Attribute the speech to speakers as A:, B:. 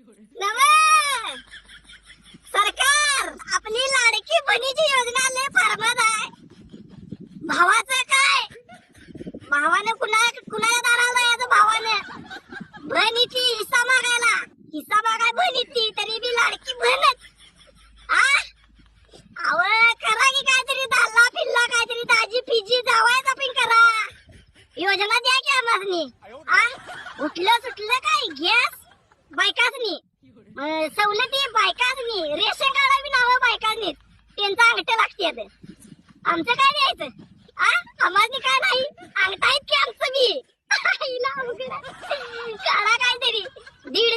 A: नवे सरकार आपली लाडकी बहिणीची योजना लय फार्मात आहे. भावाचं काय, भावाने कुणाच्या दाराला जायचं, भावाने बहिणीची हिस्सा मागाय बहिणीची, तरी बी लाडकी बहीणच. अव करा की काहीतरी, दाल्ला पिल्ला काहीतरी, दाजी फिजी जावायचा पण करा, योजना द्या की आम्हासनी. उठलं सुटलं काय गॅस बायकासनी, सवलती बायकासनी, रेशन कार्ड बी नाव बायकासनी, त्यांचा अंगठे लागते. आमचं काय द्यायचं? आम्हासनी काय नाही, अंगठा आहेत की आमचं बी. काढा काहीतरी, दीड